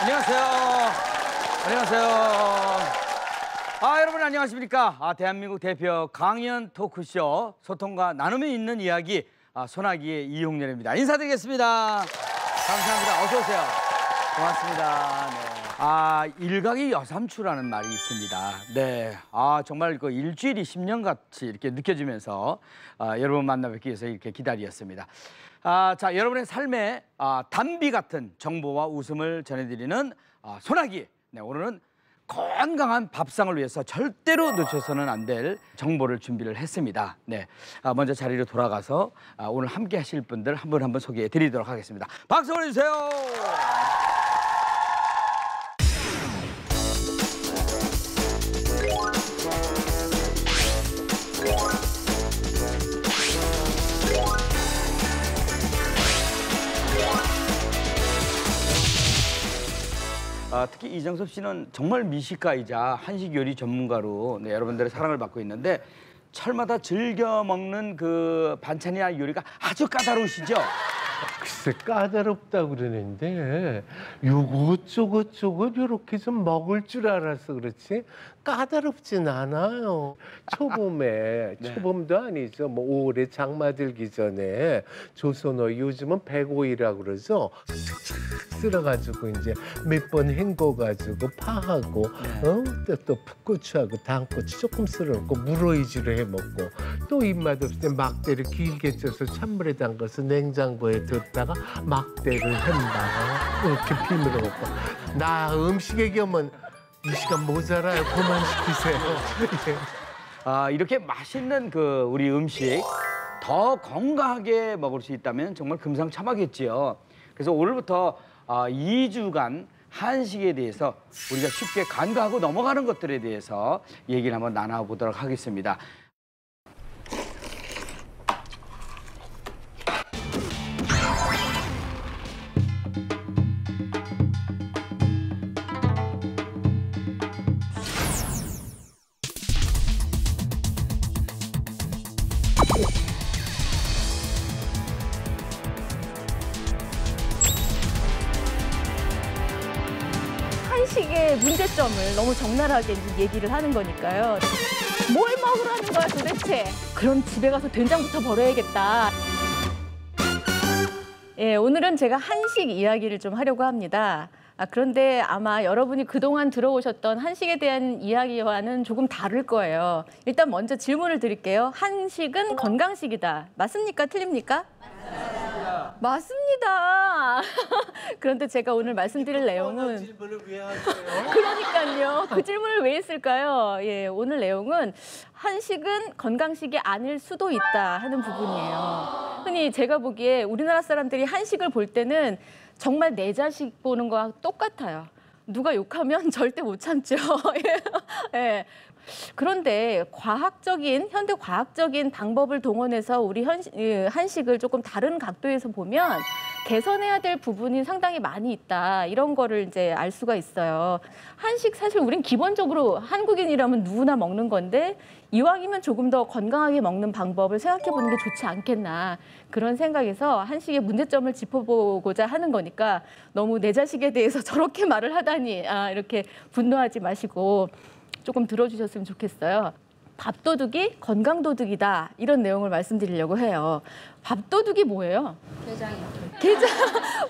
안녕하세요. 안녕하세요. 여러분 안녕하십니까? 대한민국 대표 강연 토크쇼 소통과 나눔이 있는 이야기 소나기의 이용렬입니다. 인사드리겠습니다. 감사합니다. 어서 오세요. 고맙습니다. 네. 일각이 여삼추라는 말이 있습니다. 네. 정말 그 일주일이 10년같이 이렇게 느껴지면서 여러분 만나 뵙기 위해서 이렇게 기다렸습니다. 자, 여러분의 삶에 단비 같은 정보와 웃음을 전해드리는 소나기. 네, 오늘은 건강한 밥상을 위해서 절대로 놓쳐서는 안 될 정보를 준비를 했습니다. 네, 먼저 자리로 돌아가서 오늘 함께 하실 분들 한 분 한 분 소개해 드리도록 하겠습니다. 박수 보내주세요. 특히 이정섭 씨는 정말 미식가이자 한식 요리 전문가로 여러분들의 사랑을 받고 있는데 철마다 즐겨 먹는 그 반찬이나 요리가 아주 까다로우시죠? 글쎄 까다롭다고 그러는데 요것저것 이렇게 좀 먹을 줄 알아서 그렇지 까다롭진 않아요. 초봄에 네. 초봄도 아니죠. 뭐 올해 장마 들기 전에 조선어 요즘은 백오이라고 그러죠. 쓸어가지고 이제 몇 번 헹궈가지고 파하고 또 풋고추하고 당고추 조금 썰어놓고 물오이지로 해먹고 또 입맛 없을 때 막대를 길게 쪄서 찬물에 담가서 냉장고에 뒀다가 막대를 햄바 이렇게 비밀어 먹고 나 음식의 겸은 이 시간 모자라요. 그만 시키세요. 이렇게 맛있는 그 우리 음식 더 건강하게 먹을 수 있다면 정말 금상첨화겠지요. 그래서 오늘부터 2주간 한식에 대해서 우리가 쉽게 간과하고 넘어가는 것들에 대해서 얘기를 한번 나눠보도록 하겠습니다. 한식의 문제점을 너무 적나라하게 얘기를 하는 거니까요. 뭘 먹으라는 거야 도대체? 그럼 집에 가서 된장부터 벌어야겠다. 예, 오늘은 제가 한식 이야기를 좀 하려고 합니다. 그런데 아마 여러분이 그동안 들어오셨던 한식에 대한 이야기와는 조금 다를 거예요. 일단 먼저 질문을 드릴게요. 한식은 건강식이다. 맞습니까? 틀립니까? 맞습니다. 그런데 제가 오늘 말씀드릴 내용은 질문을 왜 하세요? 그러니까요. 그 질문을 왜 했을까요? 예, 오늘 내용은 한식은 건강식이 아닐 수도 있다 하는 부분이에요. 흔히 제가 보기에 우리나라 사람들이 한식을 볼 때는 정말 내 자식 보는 거와 똑같아요. 누가 욕하면 절대 못 참죠. 예. 그런데 현대 과학적인 방법을 동원해서 우리 한식을 조금 다른 각도에서 보면 개선해야 될 부분이 상당히 많이 있다. 이런 거를 이제 알 수가 있어요. 한식 사실 우린 기본적으로 한국인이라면 누구나 먹는 건데 이왕이면 조금 더 건강하게 먹는 방법을 생각해 보는 게 좋지 않겠나. 그런 생각에서 한식의 문제점을 짚어보고자 하는 거니까 너무 내 자식에 대해서 저렇게 말을 하다니 이렇게 분노하지 마시고 조금 들어주셨으면 좋겠어요. 밥도둑이 건강도둑이다. 이런 내용을 말씀드리려고 해요. 밥도둑이 뭐예요? 게장이요. 게장.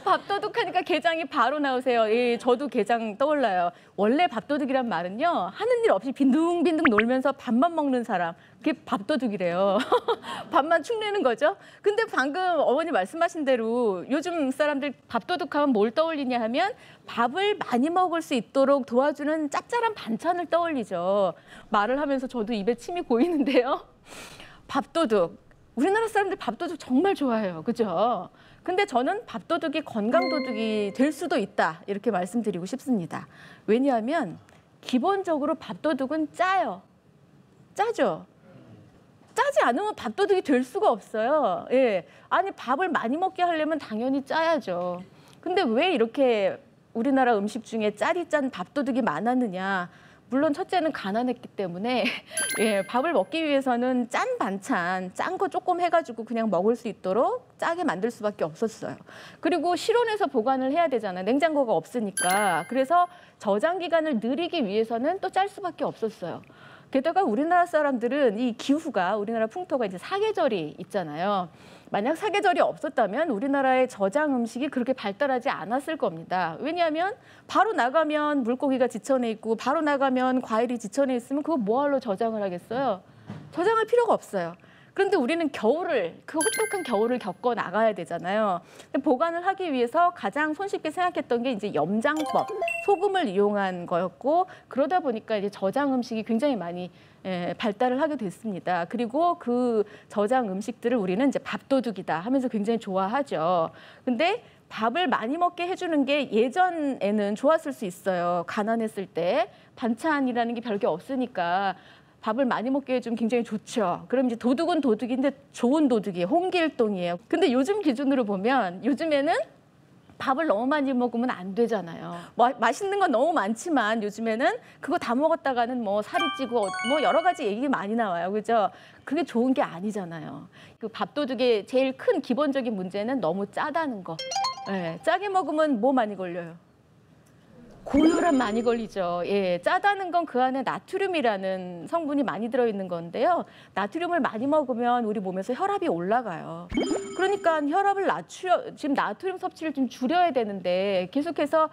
밥도둑 하니까 게장이 바로 나오세요. 예, 저도 게장 떠올라요. 원래 밥도둑이란 말은요. 하는 일 없이 빈둥빈둥 놀면서 밥만 먹는 사람. 그게 밥도둑이래요. 밥만 축내는 거죠. 근데 방금 어머니 말씀하신 대로 요즘 사람들 밥도둑하면 뭘 떠올리냐 하면 밥을 많이 먹을 수 있도록 도와주는 짭짤한 반찬을 떠올리죠. 말을 하면서 저도 입에 침이 고이는데요. 밥도둑. 우리나라 사람들 밥도둑 정말 좋아해요. 그죠? 근데 저는 밥도둑이 건강도둑이 될 수도 있다. 이렇게 말씀드리고 싶습니다. 왜냐하면 기본적으로 밥도둑은 짜요. 짜죠? 짜지 않으면 밥도둑이 될 수가 없어요. 예. 아니 밥을 많이 먹게 하려면 당연히 짜야죠. 근데 왜 이렇게 우리나라 음식 중에 짜리 짠 밥도둑이 많았느냐? 물론 첫째는 가난했기 때문에 예, 밥을 먹기 위해서는 짠 반찬, 짠 거 조금 해가지고 그냥 먹을 수 있도록 짜게 만들 수밖에 없었어요. 그리고 실온에서 보관을 해야 되잖아요. 냉장고가 없으니까. 그래서 저장 기간을 늘리기 위해서는 또 짤 수밖에 없었어요. 게다가 우리나라 사람들은 이 기후가 우리나라 풍토가 이제 사계절이 있잖아요. 만약 사계절이 없었다면 우리나라의 저장 음식이 그렇게 발달하지 않았을 겁니다. 왜냐하면 바로 나가면 물고기가 지천에 있고 바로 나가면 과일이 지천에 있으면 그거 뭐하러 저장을 하겠어요? 저장할 필요가 없어요. 그런데 우리는 겨울을, 그 혹독한 겨울을 겪어 나가야 되잖아요. 근데 보관을 하기 위해서 가장 손쉽게 생각했던 게 이제 염장법, 소금을 이용한 거였고 그러다 보니까 이제 저장 음식이 굉장히 많이 발달을 하게 됐습니다. 그리고 그 저장 음식들을 우리는 이제 밥도둑이다 하면서 굉장히 좋아하죠. 근데 밥을 많이 먹게 해주는 게 예전에는 좋았을 수 있어요. 가난했을 때 반찬이라는 게 별게 없으니까 밥을 많이 먹게 해주면 굉장히 좋죠. 그럼 이제 도둑은 도둑인데 좋은 도둑이에요. 홍길동이에요. 근데 요즘 기준으로 보면 요즘에는 밥을 너무 많이 먹으면 안 되잖아요. 맛있는 건 너무 많지만 요즘에는 그거 다 먹었다가는 뭐 살이 찌고 뭐 여러 가지 얘기 많이 나와요. 그죠? 그게 좋은 게 아니잖아요. 그 밥도둑의 제일 큰 기본적인 문제는 너무 짜다는 거. 네, 짜게 먹으면 뭐 많이 걸려요? 고혈압 많이 걸리죠. 예, 짜다는 건 그 안에 나트륨이라는 성분이 많이 들어있는 건데요. 나트륨을 많이 먹으면 우리 몸에서 혈압이 올라가요. 그러니까 혈압을 지금 나트륨 섭취를 좀 줄여야 되는데 계속해서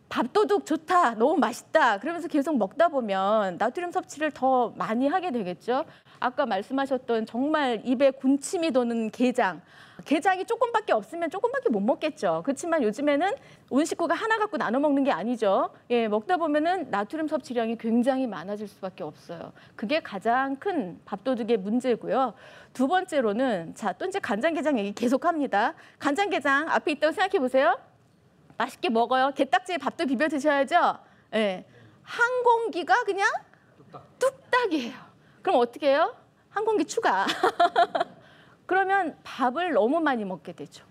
밥도둑 좋다, 너무 맛있다 그러면서 계속 먹다 보면 나트륨 섭취를 더 많이 하게 되겠죠. 아까 말씀하셨던 정말 입에 군침이 도는 게장이 조금밖에 없으면 조금밖에 못 먹겠죠. 그렇지만 요즘에는 온 식구가 하나 갖고 나눠 먹는 게 아니죠. 예, 먹다 보면은 나트륨 섭취량이 굉장히 많아질 수밖에 없어요. 그게 가장 큰 밥도둑의 문제고요. 두 번째로는 또 이제 간장게장 얘기 계속합니다. 간장게장 앞에 있다고 생각해 보세요. 맛있게 먹어요. 게딱지에 밥도 비벼 드셔야죠. 예, 한 공기가 그냥 뚝딱이에요. 그럼 어떻게 해요? 한 공기 추가. 그러면 밥을 너무 많이 먹게 되죠.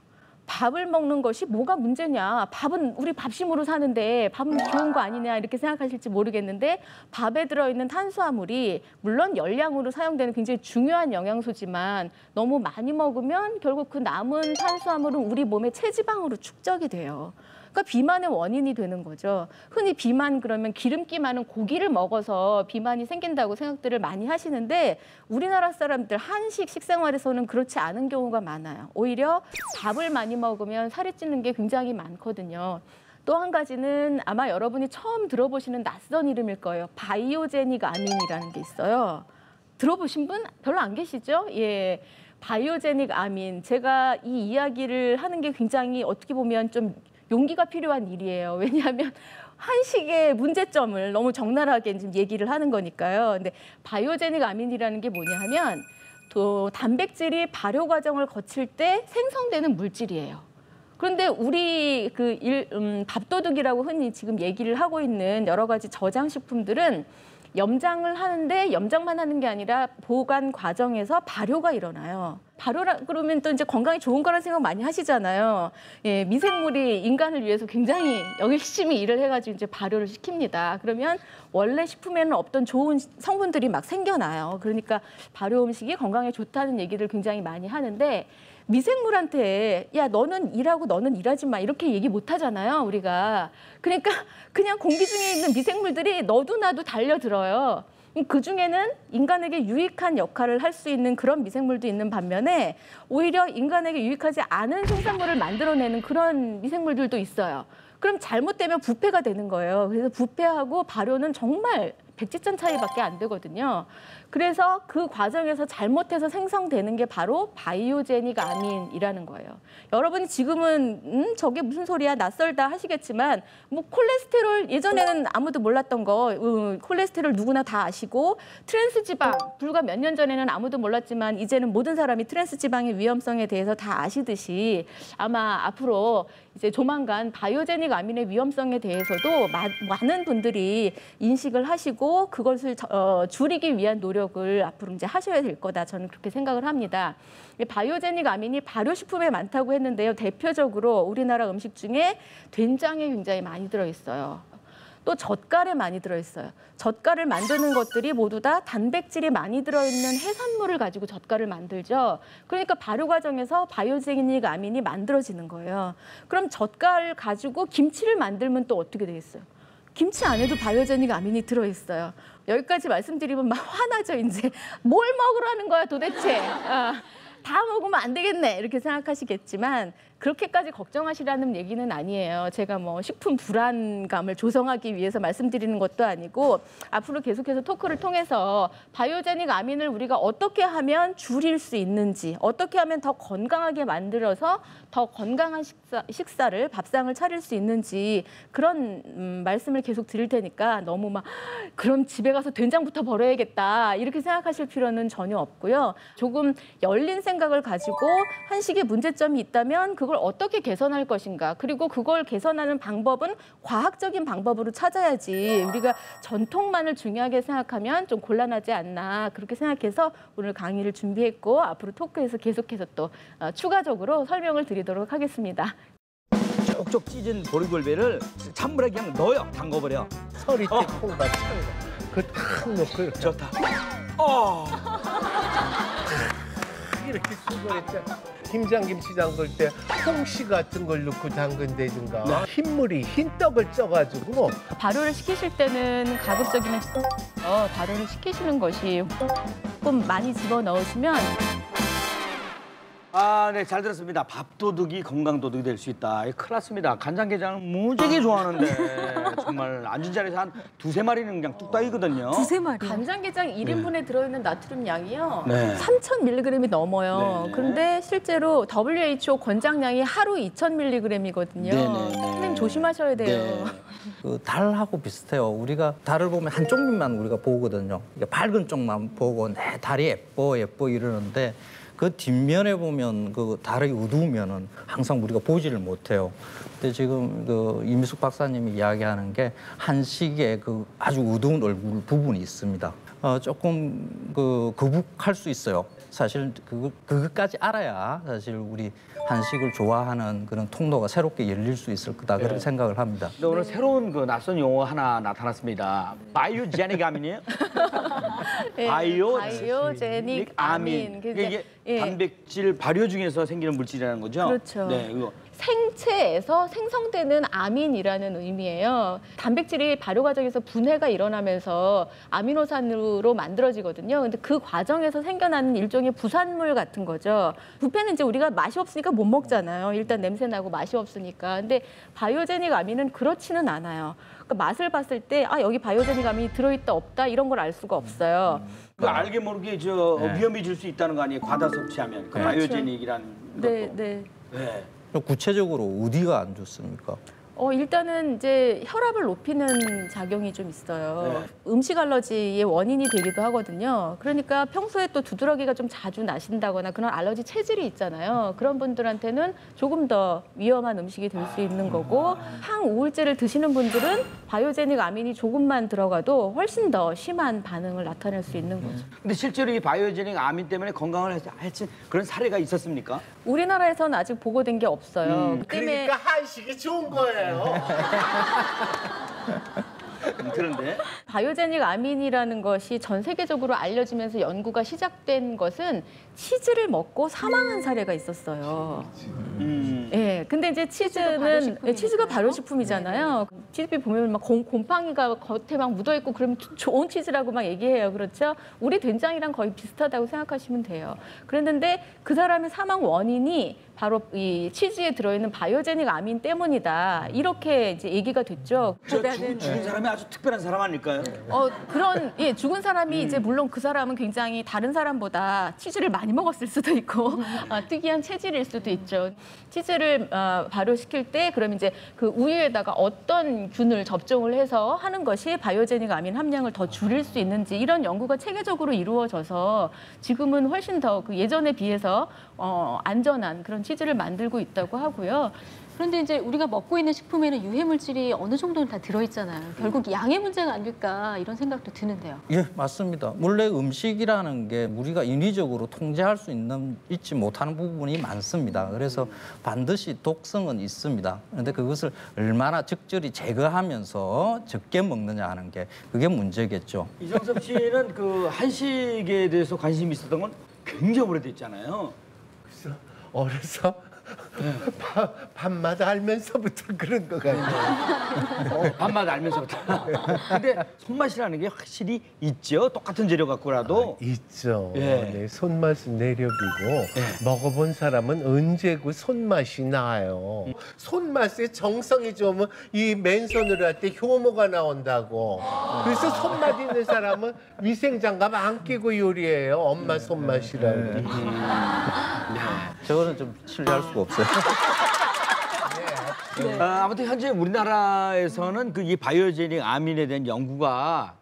밥을 먹는 것이 뭐가 문제냐. 밥은 우리 밥심으로 사는데 밥은 좋은 거 아니냐 이렇게 생각하실지 모르겠는데 밥에 들어있는 탄수화물이 물론 열량으로 사용되는 굉장히 중요한 영양소지만 너무 많이 먹으면 결국 그 남은 탄수화물은 우리 몸의 체지방으로 축적이 돼요. 그러니까 비만의 원인이 되는 거죠. 흔히 비만 그러면 기름기 많은 고기를 먹어서 비만이 생긴다고 생각들을 많이 하시는데 우리나라 사람들 한식 식생활에서는 그렇지 않은 경우가 많아요. 오히려 밥을 많이 먹으면 살이 찌는 게 굉장히 많거든요. 또 한 가지는 아마 여러분이 처음 들어보시는 낯선 이름일 거예요. 바이오제닉 아민이라는 게 있어요. 들어보신 분 별로 안 계시죠? 예. 바이오제닉 아민. 제가 이 이야기를 하는 게 굉장히 어떻게 보면 좀 용기가 필요한 일이에요. 왜냐하면 한식의 문제점을 너무 적나라하게 지금 얘기를 하는 거니까요. 근데 바이오제닉 아민이라는 게 뭐냐 하면 또 단백질이 발효 과정을 거칠 때 생성되는 물질이에요. 그런데 우리 밥도둑이라고 흔히 지금 얘기를 하고 있는 여러 가지 저장식품들은 염장을 하는데 염장만 하는 게 아니라 보관 과정에서 발효가 일어나요. 발효라 그러면 또 이제 건강에 좋은 거라는 생각 많이 하시잖아요. 예, 미생물이 인간을 위해서 굉장히 열심히 일을 해가지고 이제 발효를 시킵니다. 그러면 원래 식품에는 없던 좋은 성분들이 막 생겨나요. 그러니까 발효 음식이 건강에 좋다는 얘기를 굉장히 많이 하는데 미생물한테 야 너는 일하고 너는 일하지 마 이렇게 얘기 못 하잖아요 우리가. 그러니까 그냥 공기 중에 있는 미생물들이 너도 나도 달려들어요. 그중에는 인간에게 유익한 역할을 할 수 있는 그런 미생물도 있는 반면에 오히려 인간에게 유익하지 않은 생산물을 만들어내는 그런 미생물들도 있어요. 그럼 잘못되면 부패가 되는 거예요. 그래서 부패하고 발효는 정말 백지천 차이밖에 안 되거든요. 그래서 그 과정에서 잘못해서 생성되는 게 바로 바이오제닉 아민이라는 거예요. 여러분이 지금은 저게 무슨 소리야 낯설다 하시겠지만 뭐 콜레스테롤 예전에는 아무도 몰랐던 거 콜레스테롤 누구나 다 아시고 트랜스지방 불과 몇 년 전에는 아무도 몰랐지만 이제는 모든 사람이 트랜스지방의 위험성에 대해서 다 아시듯이 아마 앞으로 이제 조만간 바이오제닉 아민의 위험성에 대해서도 많은 분들이 인식을 하시고 그것을 줄이기 위한 노력을 앞으로 이제 하셔야 될 거다. 저는 그렇게 생각을 합니다. 바이오제닉 아민이 발효식품에 많다고 했는데요. 대표적으로 우리나라 음식 중에 된장에 굉장히 많이 들어있어요. 또 젓갈에 많이 들어있어요. 젓갈을 만드는 것들이 모두 다 단백질이 많이 들어있는 해산물을 가지고 젓갈을 만들죠. 그러니까 발효 과정에서 바이오제닉 아민이 만들어지는 거예요. 그럼 젓갈 가지고 김치를 만들면 또 어떻게 되겠어요? 김치 안에도 바이오제닉 아민이 들어있어요. 여기까지 말씀드리면 막 화나죠, 이제. 뭘 먹으라는 거야, 도대체. 다 먹으면 안 되겠네, 이렇게 생각하시겠지만 그렇게까지 걱정하시라는 얘기는 아니에요. 제가 뭐 식품 불안감을 조성하기 위해서 말씀드리는 것도 아니고 앞으로 계속해서 토크를 통해서 바이오제닉 아민을 우리가 어떻게 하면 줄일 수 있는지, 어떻게 하면 더 건강하게 만들어서 더 건강한 식사를, 밥상을 차릴 수 있는지 그런 말씀을 계속 드릴 테니까 너무 막 그럼 집에 가서 된장부터 버려야겠다 이렇게 생각하실 필요는 전혀 없고요. 조금 열린 생각을 가지고 한식에 문제점이 있다면 그걸 어떻게 개선할 것인가, 그리고 그걸 개선하는 방법은 과학적인 방법으로 찾아야지 우리가 전통만을 중요하게 생각하면 좀 곤란하지 않나, 그렇게 생각해서 오늘 강의를 준비했고 앞으로 토크에서 계속해서 또 추가적으로 설명을 드리도록 하겠습니다. 쪽쪽 찢은 보리굴비를 찬물에 그냥 넣어요. 담궈버려. 서리태 콩밥 찬 거. 그탁 넣고 이렇게. 좋다. 이렇게 수고했잖아. 김장김치 담글 때 홍시 같은 걸 넣고 담근다든가 흰물이 흰떡을 쪄가지고 발효를 시키실 때는 가급적이면 발효를 시키시는 것이 조금 많이 집어넣으시면 네, 잘 들었습니다. 밥도둑이 건강도둑이 될 수 있다. 이거 큰일 났습니다. 간장게장을 무지하게 좋아하는데 정말 앉은 자리에서 한 두세 마리는 그냥 뚝딱이거든요. 두세 마리. 간장게장 1인분에 들어있는 나트륨 양이요. 네. 3,000mg이 넘어요. 네. 그런데 실제로 WHO 권장량이 하루 2,000mg이거든요. 네. 선생님 조심하셔야 돼요. 그 달하고 비슷해요. 우리가 달을 보면 한쪽 면만 우리가 보거든요. 이게 밝은 쪽만 보고 내 달이 예뻐 이러는데 그 뒷면에 보면 그 달이 어두우면은 항상 우리가 보지를 못해요. 근데 지금 그 이미숙 박사님이 이야기하는 게 한식에 그 아주 어두운 얼굴 부분이 있습니다. 조금 그 거북할 수 있어요. 사실 그것까지 알아야 사실 우리 한식을 좋아하는 그런 통로가 새롭게 열릴 수 있을 거다 그렇게 생각을 합니다. 근데 오늘 새로운 그 낯선 용어 하나 나타났습니다. 바이오제닉 아민이에요? 네, 바이오제닉 아민. 이게 단백질 발효 중에서 생기는 물질이라는 거죠? 그렇죠. 네, 이거. 생체에서 생성되는 아민이라는 의미예요. 단백질이 발효 과정에서 분해가 일어나면서 아미노산으로 만들어지거든요. 근데 그 과정에서 생겨나는 일종의 부산물 같은 거죠. 뷔페는 이제 우리가 맛이 없으니까 못 먹잖아요. 일단 냄새 나고 맛이 없으니까. 근데 바이오제닉 아민은 그렇지는 않아요. 그러니까 맛을 봤을 때 여기 바이오제닉 아민이 들어있다 없다 이런 걸 알 수가 없어요. 알게 모르게 위험이 줄 수 있다는 거 아니에요? 과다 섭취하면. 그 바이오제닉이라는 것도. 네. 구체적으로 어디가 안 좋습니까? 일단은 이제 혈압을 높이는 작용이 좀 있어요. 음식 알러지의 원인이 되기도 하거든요. 그러니까 평소에 또 두드러기가 좀 자주 나신다거나 그런 알러지 체질이 있잖아요. 그런 분들한테는 조금 더 위험한 음식이 될 수 있는 거고, 항우울제를 드시는 분들은 바이오제닉 아민이 조금만 들어가도 훨씬 더 심한 반응을 나타낼 수 있는 거죠. 근데 실제로 이 바이오제닉 아민 때문에 건강을 해친 그런 사례가 있었습니까? 우리나라에서는 아직 보고된 게 없어요. 그 때문에 그러니까 한식이 좋은 거예요. 그런데 바이오제닉 아민이라는 것이 전 세계적으로 알려지면서 연구가 시작된 것은 치즈를 먹고 사망한 사례가 있었어요. 예, 근데 이제 치즈가 발효식품이잖아요. 치즈비 보면 막 곰팡이가 겉에 막 묻어 있고 그러면 좋은 치즈라고 막 얘기해요. 그렇죠? 우리 된장이랑 거의 비슷하다고 생각하시면 돼요. 그랬는데 그 사람의 사망 원인이 바로 이 치즈에 들어있는 바이오제닉 아민 때문이다. 이렇게 이제 얘기가 됐죠. 죽은 사람이 아주 특별한 사람 아닐까요? 죽은 사람이 이제 물론 그 사람은 굉장히 다른 사람보다 치즈를 많이 먹었을 수도 있고 특이한 체질일 수도 있죠. 치즈를 발효시킬 때 그럼 이제 그 우유에다가 어떤 균을 접종을 해서 하는 것이 바이오제닉 아민 함량을 더 줄일 수 있는지 이런 연구가 체계적으로 이루어져서 지금은 훨씬 더 그 예전에 비해서 안전한 그런 치즈를 만들고 있다고 하고요. 그런데 이제 우리가 먹고 있는 식품에는 유해 물질이 어느 정도는 다 들어있잖아요. 결국 양의 문제가 아닐까 이런 생각도 드는데요. 예, 맞습니다. 원래 음식이라는 게 우리가 인위적으로 통제할 수 있지 못하는 부분이 많습니다. 그래서 반드시 독성은 있습니다. 그런데 그것을 얼마나 적절히 제거하면서 적게 먹느냐 하는 게 그게 문제겠죠. 이정섭 씨는 그 한식에 대해서 관심이 있었던 건 굉장히 오래됐잖아요. 그래서 어려서 밥맛 알면서부터 그런 것 같아요. 밥맛 알면서부터. 근데 손맛이라는 게 확실히 있죠. 똑같은 재료 갖고라도. 있죠. 예. 네, 손맛은 내력이고 먹어본 사람은 언제고 손맛이 나요. 손맛에 정성이 좋으면 이 맨손으로 할 때 효모가 나온다고. 그래서 손맛 있는 사람은 위생장갑 안 끼고 요리해요. 엄마 손맛이라고. 저거는 좀 신뢰할 수가 없어요. 아무튼 현재 우리나라에서는 그 이 바이오제닉 아민에 대한 연구가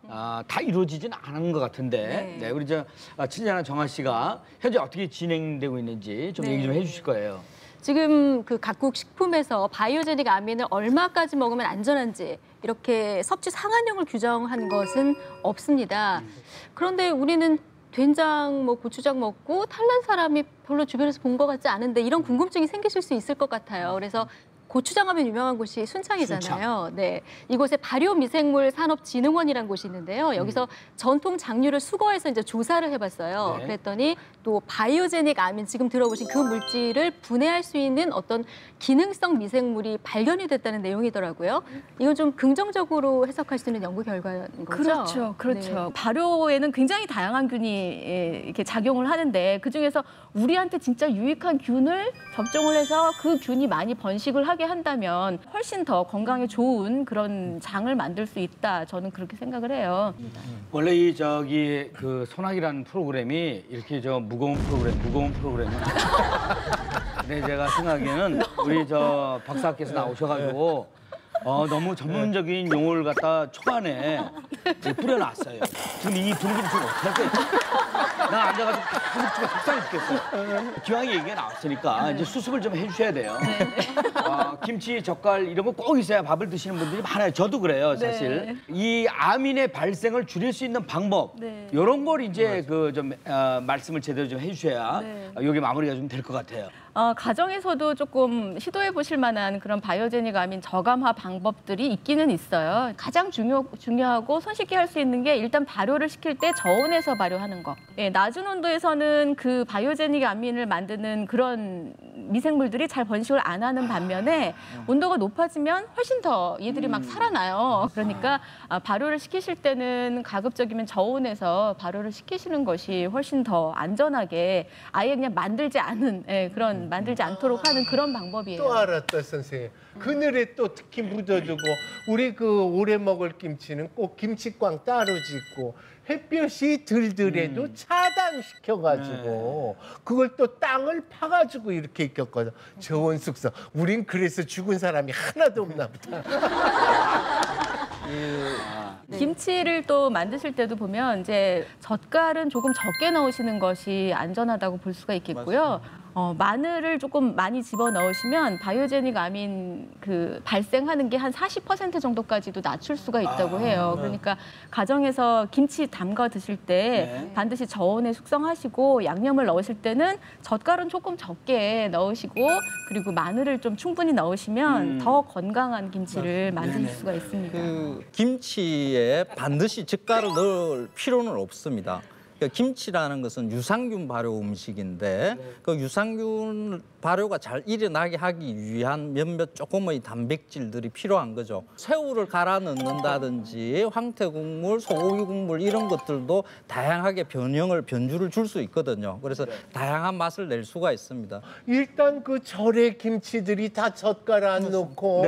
다 이루어지지는 않은 것 같은데, 네, 우리 친절한 정아 씨가 현재 어떻게 진행되고 있는지 좀 얘기 좀 해주실 거예요. 지금 그 각국 식품에서 바이오제닉 아민을 얼마까지 먹으면 안전한지 이렇게 섭취 상한량을 규정한 것은 없습니다. 그런데 우리는 된장, 고추장 먹고 탈난 사람이 별로 주변에서 본 것 같지 않은데 이런 궁금증이 생기실 수 있을 것 같아요. 그래서 고추장 하면 유명한 곳이 순창이잖아요. 네, 이곳에 발효미생물산업진흥원이라는 곳이 있는데요. 여기서 전통 장류를 수거해서 이제 조사를 해봤어요. 그랬더니 또 바이오제닉 아민, 지금 들어보신 그 물질을 분해할 수 있는 어떤 기능성 미생물이 발견이 됐다는 내용이더라고요. 이건 좀 긍정적으로 해석할 수 있는 연구 결과인 거죠? 그렇죠. 네. 발효에는 굉장히 다양한 균이 이렇게 작용을 하는데 그중에서 우리한테 진짜 유익한 균을 접종을 해서 그 균이 많이 번식을 하게 한다면 훨씬 더 건강에 좋은 그런 장을 만들 수 있다. 저는 그렇게 생각을 해요. 원래 그 소나기라는 프로그램이 이렇게 무거운 프로그램. 근데 제가 생각에는 우리 박사께서 나오셔가지고 너무 전문적인 용어를 갖다 초반에 뿌려놨어요. 지금 이 분위기를 지금 어떻게 할 거예요? 나 앉아가지고 계속 속상해 죽겠어요. 기왕에 얘기가 나왔으니까 이제 수습을 좀 해주셔야 돼요. 김치, 젓갈 이런 거 꼭 있어야 밥을 드시는 분들이 많아요. 저도 그래요, 사실. 이 아민의 발생을 줄일 수 있는 방법, 이런 걸 이제 말씀을 제대로 좀 해주셔야 여기 마무리가 좀 될 것 같아요. 가정에서도 조금 시도해 보실 만한 그런 바이오제닉 아민 저감화 방법들이 있기는 있어요. 가장 중요하고 손쉽게 할 수 있는 게 일단 발효를 시킬 때 저온에서 발효하는 거. 낮은 온도에서는 그 바이오제닉 아민을 만드는 그런 미생물들이 잘 번식을 안 하는 반면에 온도가 높아지면 훨씬 더 얘들이 막 살아나요. 그러니까 발효를 시키실 때는 가급적이면 저온에서 발효를 시키시는 것이 훨씬 더 안전하게 아예 그냥 만들지 않도록 하는 그런 방법이에요. 또 알았다, 선생님. 그늘에 또 특히 묻어두고 우리 그 오래 먹을 김치는 꼭 김치꽝 따로 짓고 햇볕이 들들해도 차단시켜가지고 그걸 또 땅을 파가지고 이렇게 익혔거든. 저온 숙성. 우린 그래서 죽은 사람이 하나도 없나 보다. 김치를 또 만드실 때도 보면 이제 젓갈은 조금 적게 넣으시는 것이 안전하다고 볼 수가 있겠고요. 마늘을 조금 많이 집어 넣으시면 바이오제닉 아민 발생하는 게 한 40% 정도까지도 낮출 수가 있다고 해요. 그러니까 가정에서 김치 담가 드실 때 반드시 저온에 숙성하시고 양념을 넣으실 때는 젓갈은 조금 적게 넣으시고 그리고 마늘을 좀 충분히 넣으시면 더 건강한 김치를 만드실 수가 있습니다. 김치에 반드시 젓갈을 넣을 필요는 없습니다. 그러니까 김치라는 것은 유산균 발효 음식인데 그 유산균 발효가 잘 일어나게 하기 위한 몇몇 조금의 단백질들이 필요한 거죠. 새우를 갈아 넣는다든지 황태국물, 소고기 국물 이런 것들도 다양하게 변주를 줄 수 있거든요. 그래서 다양한 맛을 낼 수가 있습니다. 일단 그 절의 김치들이 다 젓갈 안 넣고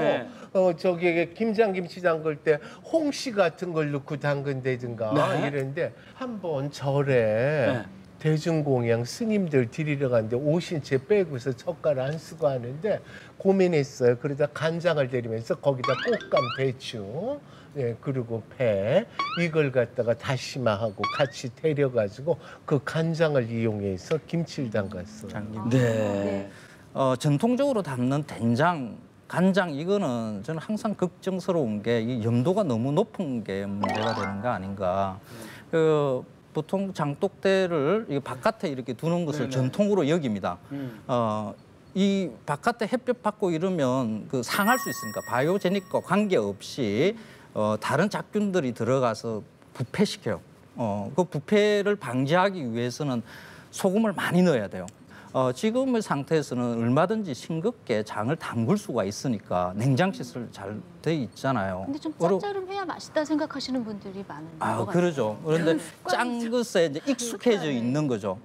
김장김치 담글 때 홍시 같은 걸 넣고 담근다든가 이랬는데 한번 절에 대중공양 스님들 드리러 갔는데 오신채 빼고서 젓갈 안 쓰고 하는데 고민했어요. 그러다 간장을 데리면서 거기다 꽃감, 배추, 그리고 배 이걸 갖다가 다시마하고 같이 데려가지고 그 간장을 이용해서 김치를 담갔어요. 전통적으로 담는 된장 간장 이거는 저는 항상 걱정스러운 게 이 염도가 너무 높은 게 문제가 되는 거 아닌가. 보통 장독대를 이 바깥에 이렇게 두는 것을 전통으로 여깁니다. 이 바깥에 햇볕 받고 이러면 그 상할 수 있으니까 바이오제닉과 관계없이 다른 잡균들이 들어가서 부패시켜요. 그 부패를 방지하기 위해서는 소금을 많이 넣어야 돼요. 지금의 상태에서는 얼마든지 싱겁게 장을 담글 수가 있으니까 냉장 시설 잘 돼 있잖아요. 근데 좀 짭짤해야 맛있다 생각하시는 분들이 많은 것 같아요. 그러죠. 그런데 짠 것에 이제 익숙해져 있는 거죠.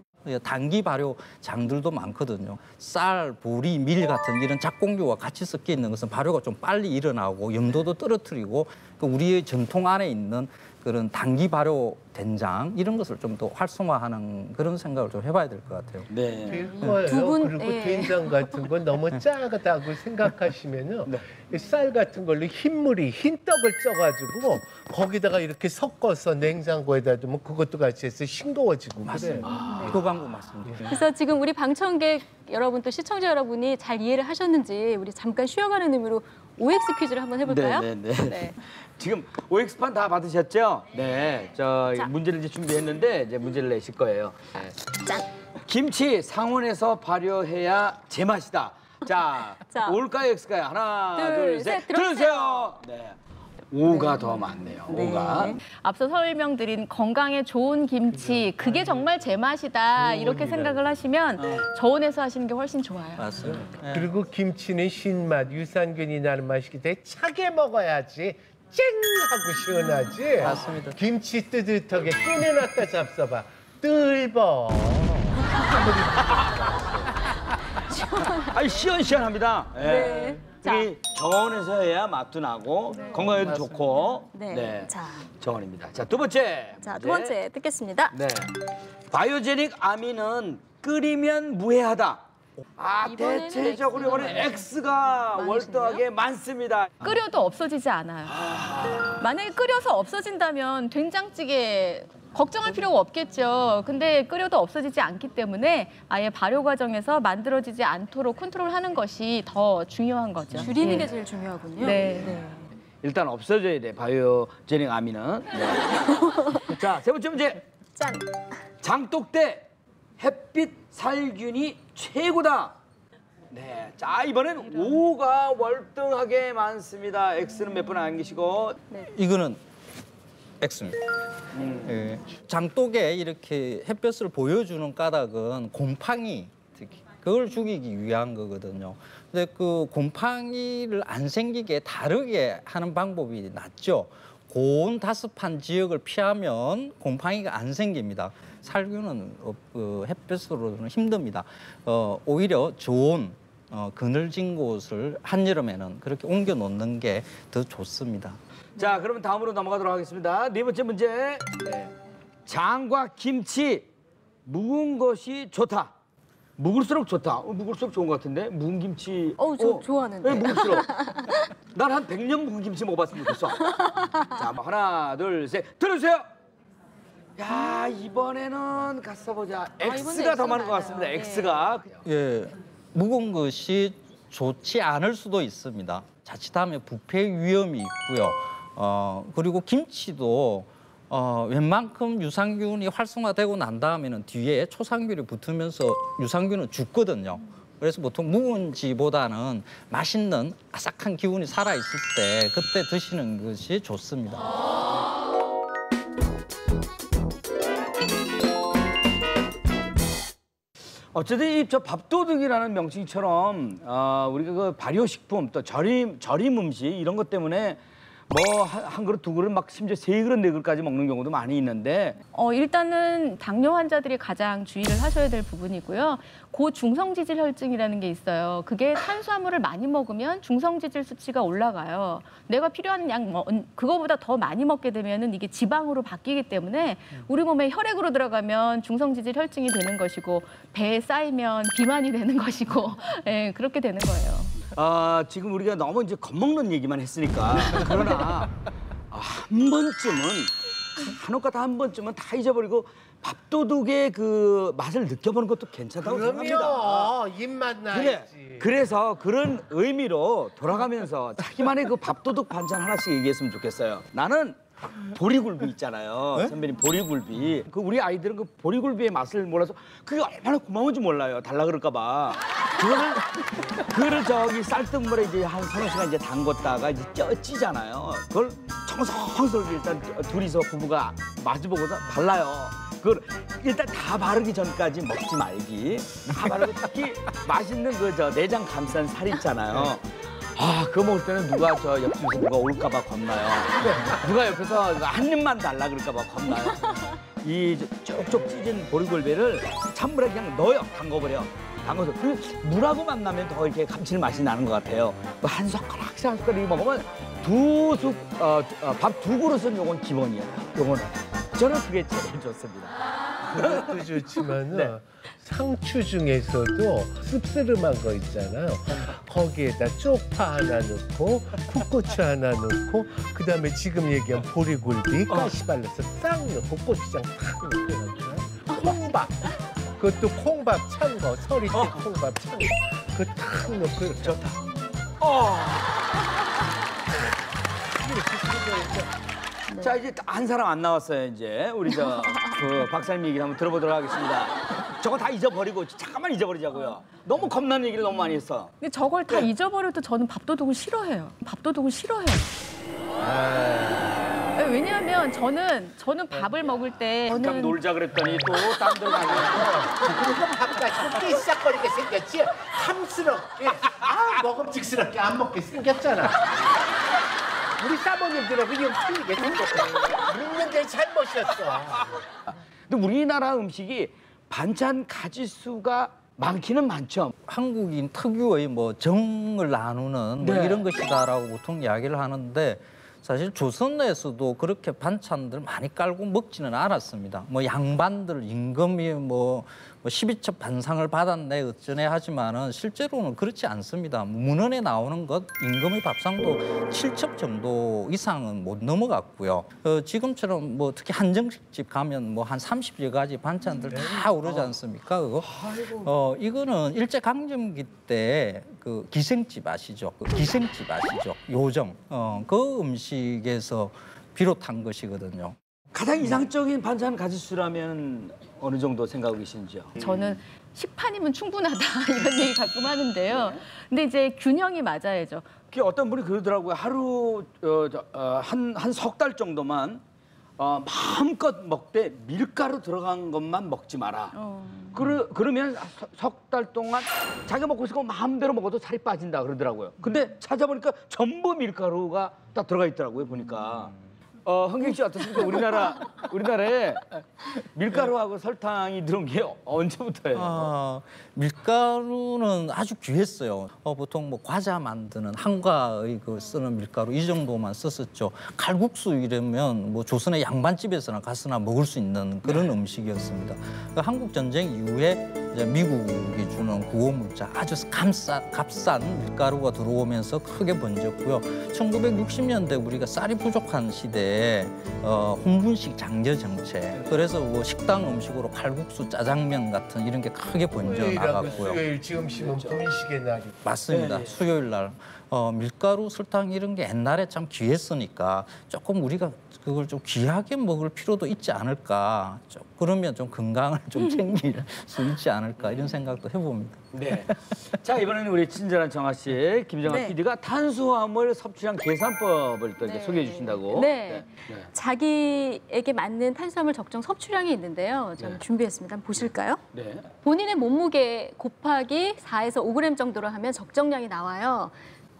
단기 발효 장들도 많거든요. 쌀, 보리, 밀 같은 이런 작공류와 같이 섞여 있는 것은 발효가 좀 빨리 일어나고 염도도 떨어뜨리고 우리의 전통 안에 있는 그런 단기 발효 된장 이런 것을 좀 더 활성화하는 그런 생각을 좀 해봐야 될 것 같아요. 네. 될 거예요. 두 분, 그리고 예. 된장 같은 건 너무 짜다고 생각하시면요. 이 쌀 같은 걸로 흰 떡을 쪄가지고 거기다가 이렇게 섞어서 냉장고에다 두면 그것도 같이 해서 싱거워지고 그래요. 그 방법 말씀드립니다. 그래서 지금 우리 방청객 여러분 또 시청자 여러분이 잘 이해를 하셨는지 우리 잠깐 쉬어가는 의미로 OX 퀴즈를 한번 해볼까요? 네. 지금 OX판 다 받으셨죠? 네. 문제를 이제 준비했는데 이제 문제를 내실 거예요. 네. 짠. 김치 상온에서 발효해야 제맛이다. 자, 자. O일까요, X일까요? 하나, 둘, 둘, 셋. 셋. 들어주세요. 네. O가 더 많네요. O가. 앞서 설명드린 건강에 좋은 김치, 그게 정말 제맛이다. 이렇게 생각을 하시면 저온에서 하시는 게 훨씬 좋아요. 맞습니다. 네. 그리고 김치는 신맛, 유산균이 나는 맛이기 때문에 차게 먹어야지 쨍 하고 시원하지. 맞습니다. 김치 뜨뜻하게 꺼내놨다 잡숴봐. 뜰버. 아니, 시원시원합니다. 네. 이게 저온에서 해야 맛도 나고 건강에도 좋고. 네. 자, 저온입니다. 자, 두 번째. 자, 두 번째 듣겠습니다. 네. 바이오제닉 아민은 끓이면 무해하다. 이번에는 대체적으로 이번에 X가 많으신데요? 월등하게 많습니다. 끓여도 없어지지 않아요. 만약에 끓여서 없어진다면 된장찌개 걱정할 필요가 없겠죠. 근데 끓여도 없어지지 않기 때문에 아예 발효 과정에서 만들어지지 않도록 컨트롤하는 것이 더 중요한 거죠. 줄이는 예. 게 제일 중요하군요. 네. 일단 없어져야 돼, 바이오제닉 아민은. 네. 자, 세 번째 문제. 짠. 장독대 햇빛 살균이 최고다. 네, 자 이번엔 O가 월등하게 많습니다. X는 몇 분 안 계시고. 이거는 X입니다. 예. 장독에 이렇게 햇볕을 보여주는 까닭은 곰팡이 특히 그걸 죽이기 위한 거거든요. 근데 그 곰팡이를 안 생기게 다르게 하는 방법이 낫죠. 고온 다습한 지역을 피하면 곰팡이가 안 생깁니다. 살균은 햇볕으로는 힘듭니다. 오히려 좋은 그늘진 곳을 한여름에는 그렇게 옮겨 놓는 게 더 좋습니다. 자, 그러면 다음으로 넘어가도록 하겠습니다. 네 번째 문제. 네. 장과 김치 묵은 것이 좋다. 묵을수록 좋다. 묵을수록 좋은 것 같은데? 묵은 김치. 저 좋아하는데. 네, 묵을수록. 난 한 100년 묵은 김치 먹어봤으면 좋겠어. 자, 뭐 하나, 둘, 셋. 들어주세요. 야, 이번에는 갔어 보자. X가 더 많은 것 같습니다. 맞아요. X가. 예, 묵은 것이 좋지 않을 수도 있습니다. 자칫하면 부패 위험이 있고요. 그리고 김치도 웬만큼 유산균이 활성화되고 난 다음에는 뒤에 초산균이 붙으면서 유산균은 죽거든요. 그래서 보통 묵은지보다는 맛있는 아삭한 기운이 살아있을 때 그때 드시는 것이 좋습니다. 어쨌든 이 저 밥도둑이라는 명칭처럼 우리가 그 발효식품 또 절임 음식 이런 것 때문에 뭐 한 그릇 두 그릇 막 심지어 세 그릇 네 그릇까지 먹는 경우도 많이 있는데 일단은 당뇨 환자들이 가장 주의를 하셔야 될 부분이고요. 고중성지질 혈증이라는 게 있어요. 그게 탄수화물을 많이 먹으면 중성지질 수치가 올라가요. 내가 필요한 양 그거보다 더 많이 먹게 되면은 이게 지방으로 바뀌기 때문에 우리 몸에 혈액으로 들어가면 중성지질 혈증이 되는 것이고 배에 쌓이면 비만이 되는 것이고 예, 그렇게 되는 거예요. 지금 우리가 너무 이제 겁먹는 얘기만 했으니까 그러나 한 번쯤은 한옥 가다 한 번쯤은 다 잊어버리고 밥도둑의 그 맛을 느껴보는 것도 괜찮다고 생각합니다. 그럼요. 입맛 나야지. 그래서 그런 의미로 돌아가면서 자기만의 그 밥도둑 반찬 하나씩 얘기했으면 좋겠어요. 나는 보리굴비 있잖아요. 선배님 보리굴비. 그 우리 아이들은 그 보리굴비의 맛을 몰라서 그게 얼마나 고마운지 몰라요. 달라 그럴까 봐. 그거를 저기 쌀뜨물에 이제 한 서너 시간 이제 담궜다가 이제 찌잖아요. 그걸 청성스럽게 일단 둘이서 부부가 마주보고서 발라요. 그걸 일단 다 바르기 전까지 먹지 말기. 다 바르고 특히 맛있는 그 저 내장 감싼 살 있잖아요. 아, 그거 먹을 때는 누가 저 옆집에서 누가 올까봐 겁나요. 누가 옆에서 한 입만 달라 그럴까봐 겁나요. 이 쭉쭉 찢은 보리굴비를 찬물에 그냥 넣어요. 담궈버려. 담궈서 그 물하고 만나면 더 이렇게 감칠맛이 나는 것 같아요. 한 숟가락씩 한 숟가락 먹으면 밥 두 그릇은 요건 기본이에요. 요거는 저는 그게 제일 좋습니다. 그것도 좋지만은 상추 중에서도 씁쓸름한 거 있잖아요. 거기에다 쪽파 하나 넣고 풋고추 하나 넣고 그다음에 지금 얘기한 보리굴비 가시 발라서 싹 넣고 고추장 탁 넣고 콩밥 그것도 콩밥 찬 거 서리태 콩밥 찬 거 그거 탁 넣고 이렇게 좋다. 자, 이제 한 사람 안 나왔어요. 이제 우리 저 그 박사님 얘기를 한번 들어보도록 하겠습니다. 저거 다 잊어버리고 잠깐만 잊어버리자고요. 너무 겁나는 얘기를 너무 많이 했어. 근데 저걸 다 잊어버려도 저는 밥도둑을 싫어해요. 밥도둑을 싫어해요. 네, 왜냐하면 저는 밥을 먹을 때 잠깐 놀자 그랬더니 또 딴 데로 가고. 그리고 밥까지 끼싹거리게 생겼지 함스럽게 먹음직스럽게 안 먹게 생겼잖아. 우리 사모님들하고 좀 틀리게 생겼다. 묻는 게 잘못이었어. 근데 우리나라 음식이 반찬 가짓수가 많기는 많죠. 한국인 특유의 뭐 정을 나누는 뭐 네. 이런 것이다라고 보통 이야기를 하는데 사실 조선에서도 그렇게 반찬들 많이 깔고 먹지는 않았습니다. 뭐 양반들 임금이 뭐 12첩 반상을 받았네 어쩌네 하지만은 실제로는 그렇지 않습니다. 문헌에 나오는 것 임금의 밥상도 7첩 정도 이상은 못 넘어갔고요. 지금처럼 뭐 특히 한정식집 가면 뭐 한 30여 가지 반찬들 다 오르지 않습니까? 그거? 이거는 일제 강점기 때 그 기생집 아시죠? 요정. 그 음식에서 비롯한 것이거든요. 가장 이상적인 반찬 가짓수라면 어느 정도 생각하고 계시는지요? 저는 식판이면 충분하다 이런 얘기 가끔 하는데요. 근데 이제 균형이 맞아야죠. 그게 어떤 분이 그러더라고요. 하루 한 석 달 정도만 마음껏 먹되 밀가루 들어간 것만 먹지 마라. 그러면 석 달 동안 자기가 먹고 싶은 거 마음대로 먹어도 살이 빠진다 그러더라고요. 근데 찾아보니까 전부 밀가루가 딱 들어가 있더라고요. 보니까. 흥경 씨 어떻습니까? 우리나라에 밀가루하고 설탕이 들어온 게 언제부터예요? 밀가루는 아주 귀했어요. 보통 뭐 과자 만드는 한과의 그 쓰는 밀가루 이 정도만 썼었죠. 칼국수 이러면 뭐 조선의 양반집에서나 가서나 먹을 수 있는 그런 음식이었습니다. 그 한국 전쟁 이후에 이제 미국이 주는 구호물자 아주 값싼 밀가루가 들어오면서 크게 번졌고요. 1960년대 우리가 쌀이 부족한 시대에 홍분식 장려 정책. 그래서 뭐 식당 음식으로 칼국수, 짜장면 같은 이런 게 크게 번져 나갔고요. 수요일 지금 심은 분식의 날이. 맞습니다. 네. 수요일 날 밀가루, 설탕 이런 게 옛날에 참 귀했으니까 조금 우리가 그걸 좀 귀하게 먹을 필요도 있지 않을까. 그러면 좀 건강을 좀 챙길 수 있지 않을까 이런 생각도 해봅니다. 네. 자, 이번에는 우리 친절한 정아 씨, 김정아 네. PD가 탄수화물 섭취량 계산법을 또 이렇게 소개해 주신다고. 네. 네. 자기에게 맞는 탄수화물 적정 섭취량이 있는데요. 저는 네. 준비했습니다. 한번 보실까요? 네. 본인의 몸무게 곱하기 4에서 5g 정도로 하면 적정량이 나와요.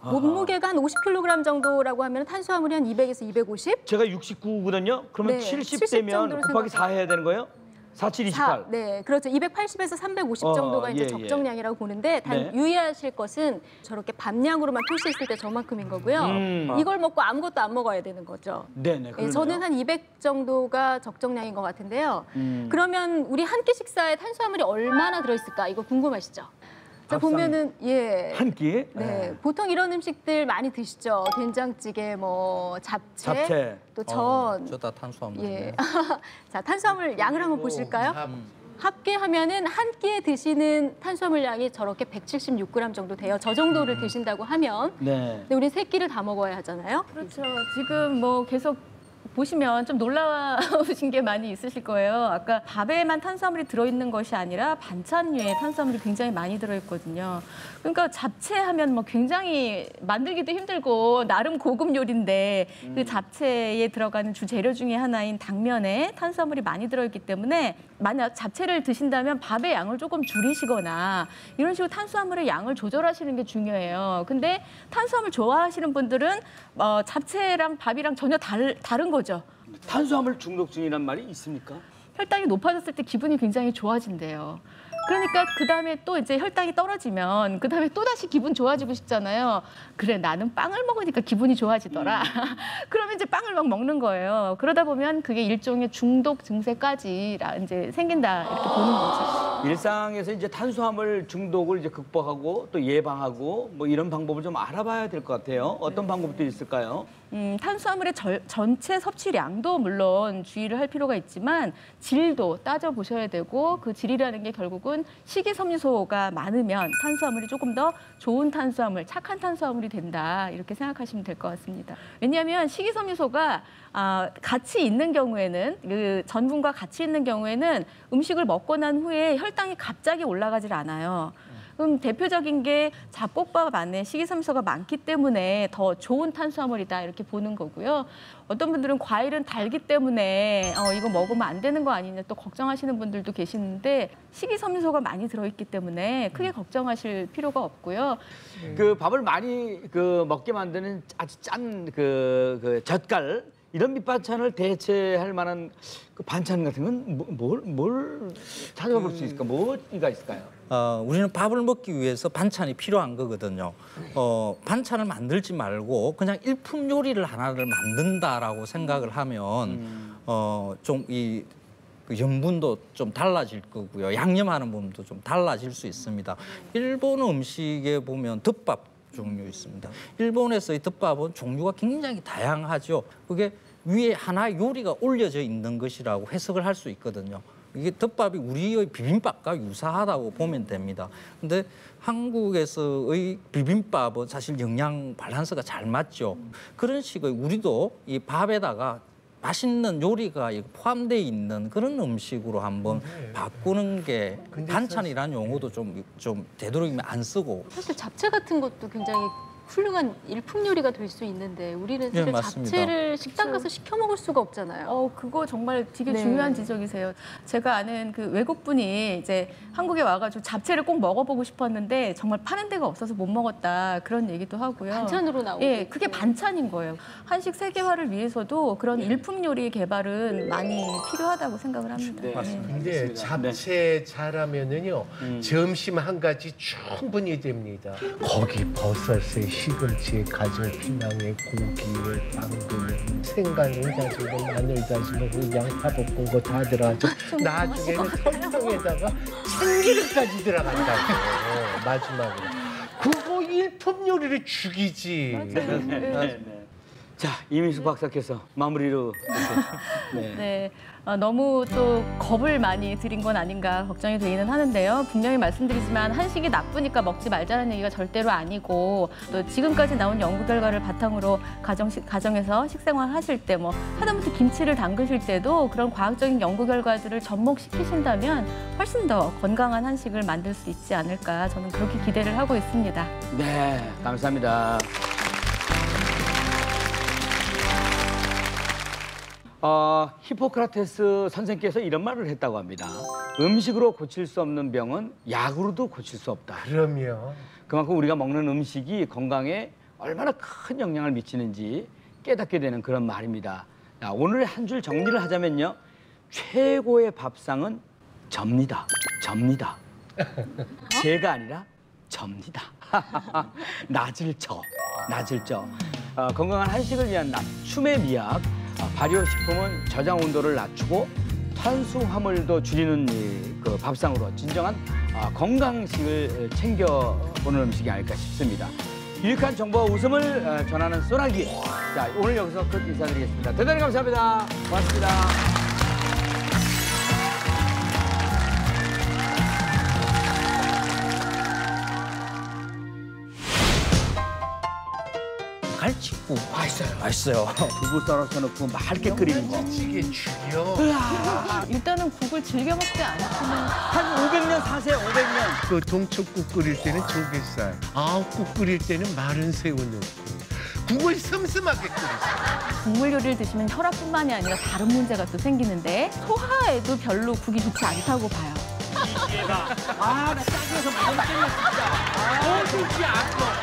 몸무게가 한 50kg 정도라고 하면 탄수화물이 한 200에서 250? 제가 69거든요. 그러면 네, 70 70 되면 정도로 곱하기 4 해야 되는 거예요? 4, 7, 28. 네, 그렇죠. 280에서 350 정도가 이제 예. 적정량이라고 보는데 단 네. 유의하실 것은 저렇게 밤량으로만 표시했을 때 저만큼인 거고요. 이걸 먹고 아무것도 안 먹어야 되는 거죠. 네네. 네, 저는 한 200 정도가 적정량인 것 같은데요. 그러면 우리 한 끼 식사에 탄수화물이 얼마나 들어있을까? 이거 궁금하시죠? 자, 보면은 한 끼? 네, 보통 이런 음식들 많이 드시죠. 된장찌개, 뭐 잡채, 또 전. 저다 탄수화물. 예. 자, 탄수화물 양을 한번 보실까요? 합계하면은 한 끼에 드시는 탄수화물 양이 저렇게 176g 정도 돼요. 저 정도를 드신다고 하면. 네. 근데 우리 세 끼를 다 먹어야 하잖아요. 그렇죠. 지금 뭐 계속 보시면 좀 놀라우신 게 많이 있으실 거예요. 아까 밥에만 탄수화물이 들어있는 것이 아니라 반찬류에 탄수화물이 굉장히 많이 들어있거든요. 그러니까 잡채하면 뭐 굉장히 만들기도 힘들고 나름 고급 요리인데 그 잡채에 들어가는 주 재료 중에 하나인 당면에 탄수화물이 많이 들어있기 때문에 만약 잡채를 드신다면 밥의 양을 조금 줄이시거나 이런 식으로 탄수화물의 양을 조절하시는 게 중요해요. 근데 탄수화물 좋아하시는 분들은 잡채랑 밥이랑 전혀 다른 거죠. 탄수화물 중독증이란 말이 있습니까? 혈당이 높아졌을 때 기분이 굉장히 좋아진대요. 그러니까 그다음에 또 이제 혈당이 떨어지면 그다음에 또다시 기분 좋아지고 싶잖아요. 그래, 나는 빵을 먹으니까 기분이 좋아지더라. 그러면 이제 빵을 막 먹는 거예요. 그러다 보면 그게 일종의 중독 증세까지 이제 생긴다 이렇게 보는 거죠. 일상에서 이제 탄수화물 중독을 이제 극복하고 또 예방하고 뭐 이런 방법을 좀 알아봐야 될 것 같아요. 어떤 방법들이 있을까요? 탄수화물의 전체 섭취량도 물론 주의를 할 필요가 있지만 질도 따져보셔야 되고 그 질이라는 게 결국은 식이섬유소가 많으면 탄수화물이 조금 더 좋은 탄수화물, 착한 탄수화물이 된다 이렇게 생각하시면 될 것 같습니다. 왜냐하면 식이섬유소가 같이 있는 경우에는 그 전분과 같이 있는 경우에는 음식을 먹고 난 후에 혈당이 갑자기 올라가질 않아요. 그럼 대표적인 게 잡곡밥 안에 식이섬유소가 많기 때문에 더 좋은 탄수화물이다 이렇게 보는 거고요. 어떤 분들은 과일은 달기 때문에 이거 먹으면 안 되는 거 아니냐 또 걱정하시는 분들도 계시는데 식이섬유소가 많이 들어있기 때문에 크게 걱정하실 필요가 없고요. 그 밥을 많이 먹게 만드는 아주 짠 젓갈 이런 밑반찬을 대체할 만한 그 반찬 같은 건 뭘 찾아볼 수 있을까? 뭐가 있을까요? 우리는 밥을 먹기 위해서 반찬이 필요한 거거든요. 반찬을 만들지 말고 그냥 일품 요리를 하나를 만든다라고 생각을 하면 좀 그 염분도 좀 달라질 거고요. 양념하는 부분도 좀 달라질 수 있습니다. 일본 음식에 보면 덮밥 종류 있습니다. 일본에서의 덮밥은 종류가 굉장히 다양하죠. 그게 위에 하나의 요리가 올려져 있는 것이라고 해석을 할 수 있거든요. 이게 덮밥이 우리의 비빔밥과 유사하다고 보면 됩니다. 근데 한국에서의 비빔밥은 사실 영양 밸런스가 잘 맞죠. 그런 식의 우리도 이 밥에다가 맛있는 요리가 포함되어 있는 그런 음식으로 한번 바꾸는 게 반찬이라는 용어도 좀 되도록이면 안 쓰고. 사실 잡채 같은 것도 굉장히 훌륭한 일품 요리가 될 수 있는데 우리는 사실 맞습니다. 잡채를 식당 가서 시켜 먹을 수가 없잖아요. 그거 정말 되게 중요한 지적이세요. 제가 아는 그 외국분이 이제 한국에 와가지고 잡채를 꼭 먹어보고 싶었는데 정말 파는 데가 없어서 못 먹었다 그런 얘기도 하고요. 반찬으로 나오고. 예, 그게 반찬인 거예요. 한식 세계화를 위해서도 그런 일품 요리 개발은 많이 필요하다고 생각을 합니다. 네, 맞습니다. 근데 잡채 잘하면은요 점심 한 가지 충분히 됩니다. 거기 버섯에 시금치에 가정 피망에 고기에 당근에 생강을 다지고 마늘 다지고 양파 볶은 거 다 들어가죠. 나중에는 설탕에다가 참기름까지 들어간다고 마지막으로. 그거 일품 요리를 죽이지. 자, 이민숙 박사께서 마무리로 네, 너무 또 겁을 많이 들인 건 아닌가 걱정이 되기는 하는데요. 분명히 말씀드리지만 한식이 나쁘니까 먹지 말자는 얘기가 절대로 아니고 또 지금까지 나온 연구 결과를 바탕으로 가정에서 식생활 하실 때 뭐 하다못해 김치를 담그실 때도 그런 과학적인 연구 결과들을 접목시키신다면 훨씬 더 건강한 한식을 만들 수 있지 않을까 저는 그렇게 기대를 하고 있습니다. 네, 감사합니다. 히포크라테스 선생께서 이런 말을 했다고 합니다. 음식으로 고칠 수 없는 병은 약으로도 고칠 수 없다. 그럼요. 그만큼 우리가 먹는 음식이 건강에 얼마나 큰 영향을 미치는지 깨닫게 되는 그런 말입니다. 자, 오늘 한 줄 정리를 하자면요. 최고의 밥상은 접니다. 접니다. 제가 아니라 접니다. 낮을 저. 건강한 한식을 위한 낮춤의 미학. 발효식품은 저장 온도를 낮추고 탄수화물도 줄이는 그 밥상으로 진정한 건강식을 챙겨보는 음식이 아닐까 싶습니다. 유익한 정보와 웃음을 전하는 소나기. 자, 오늘 여기서 끝 인사드리겠습니다. 대단히 감사합니다. 고맙습니다. 갈치국 맛있어요. 두부 썰어서 넣고 맑게 끓이는 거. 찌개 죽여. 일단은 국을 즐겨 먹지 않으시면 한 500년 사세요, 500년. 그 동초국 끓일 때는 조개살, 국 끓일 때는 마른 새우 넣고 국을 슴슴하게 끓이세요. 국물 요리를 드시면 혈압뿐만이 아니라 다른 문제가 또 생기는데 소화에도 별로 국이 좋지 않다고 봐요. 나 싸구려서 못 먹겠네, 진짜. 좋지 않고.